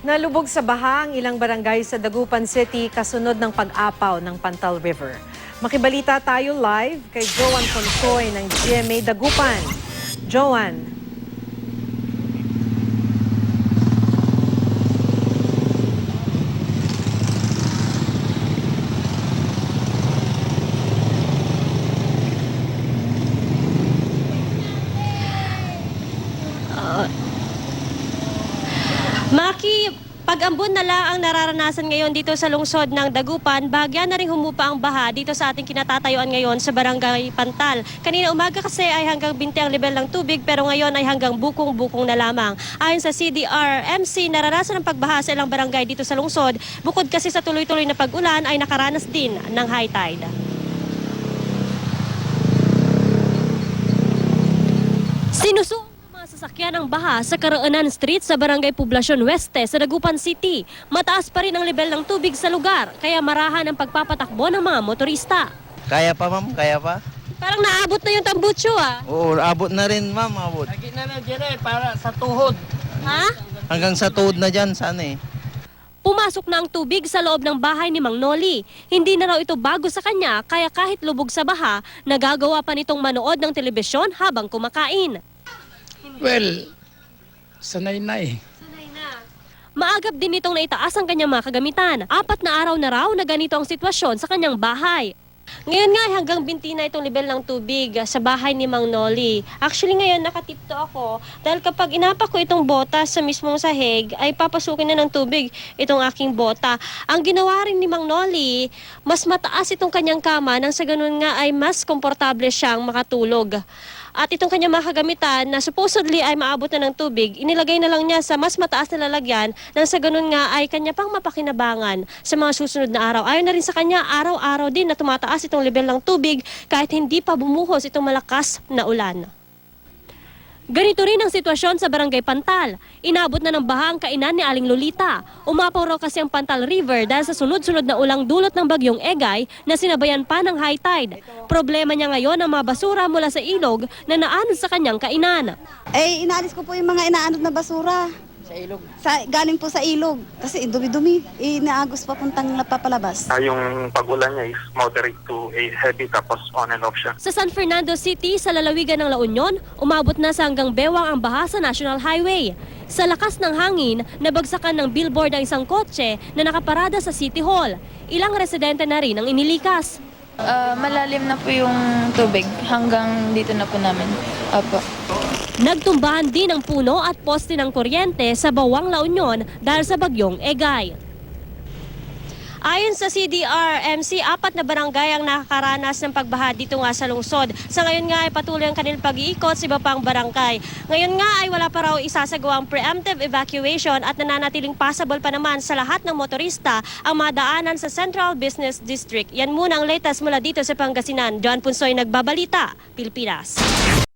Nalubog sa baha ang ilang barangay sa Dagupan City kasunod ng pag-apaw ng Pantal River. Makibalita tayo live kay Joan Consoy ng GMA Dagupan. Joan. Maki, pag-ambon na lang ang nararanasan ngayon dito sa lungsod ng Dagupan, bahagya na rin humupa ang baha dito sa ating kinatatayuan ngayon sa Barangay Pantal. Kanina umaga kasi ay hanggang 20 ang level ng tubig, pero ngayon ay hanggang bukong-bukong na lamang. Ayon sa CDRMC, naranasan ang pagbaha sa ilang barangay dito sa lungsod, bukod kasi sa tuloy-tuloy na pag-ulan ay nakaranas din ng high tide. Sinusuong sasakyan ang baha sa Karaanan Street sa Barangay Poblacion Weste sa Dagupan City. Mataas pa rin ang level ng tubig sa lugar, kaya marahan ang pagpapatakbo ng mga motorista. Kaya pa ma'am, kaya pa? Parang naabot na yung tambutso ah. Oo, abot na rin ma'am, abot. Lagi na lang dyan para sa tuhod. Ha? Hanggang sa tuhod na dyan, sana eh. Pumasok na ang tubig sa loob ng bahay ni Mang Noli. Hindi na raw ito bago sa kanya, kaya kahit lubog sa baha, nagagawa pa nitong manood ng telebisyon habang kumakain. Well, sanay na eh. Maagap din nitong naitaas ang kanyang mga kagamitan. 4 na araw na raw na ganito ang sitwasyon sa kanyang bahay. Ngayon nga hanggang 20 na itong level ng tubig sa bahay ni Mang Noli. Actually ngayon nakatipto ako dahil kapag inapak ko itong bota sa mismong sahig ay papasukin na ng tubig itong aking bota. Ang ginawa rin ni Mang Noli, mas mataas itong kanyang kama nang sa ganun nga ay mas komportable siyang makatulog. At itong kanyang mga kagamitan na supposedly ay maabot na ng tubig, inilagay na lang niya sa mas mataas na lalagyan nang sa ganun nga ay kanya pang mapakinabangan sa mga susunod na araw. Ayon na rin sa kanya, araw-araw din na tumataas itong level ng tubig kahit hindi pa bumuhos itong malakas na ulan. Ganito rin ang sitwasyon sa Barangay Pantal. Inabot na ng baha ang kainan ni Aling Lolita. Umapaw raw kasi ang Pantal River dahil sa sunod-sunod na ulang dulot ng bagyong Egay na sinabayan pa ng high tide. Problema niya ngayon ang mga basura mula sa ilog na naanod sa kanyang kainan. Eh, inaalis ko po yung mga inaanod na basura. Sa ilog. Galing po sa ilog. Kasi dumi-dumi. Inaagos papuntang napapalabas. Yung pag-ulan niya is moderate to a heavy tapos on and off siya. Sa San Fernando City, sa lalawigan ng La Union, umabot na sa hanggang bewang ang baha sa National Highway. Sa lakas ng hangin, nabagsakan ng billboard ang isang kotse na nakaparada sa City Hall. Ilang residente na rin ang inilikas. Malalim na po yung tubig hanggang dito na po namin. Opo. Nagtumbahan din ang puno at poste ng kuryente sa Bawang La Union dahil sa bagyong Egay. Ayon sa CDRMC, 4 na barangay ang nakakaranas ng pagbaha dito nga sa lungsod. Sa ngayon nga ay patuloy ang kanilang pag-iikot sa iba pang barangay. Ngayon nga ay wala pa raw isasagawang preemptive evacuation at nananatiling passable pa naman sa lahat ng motorista ang madaanan sa Central Business District. Yan muna ang latest mula dito sa Pangasinan. Joan Punsoy nagbabalita, Pilipinas.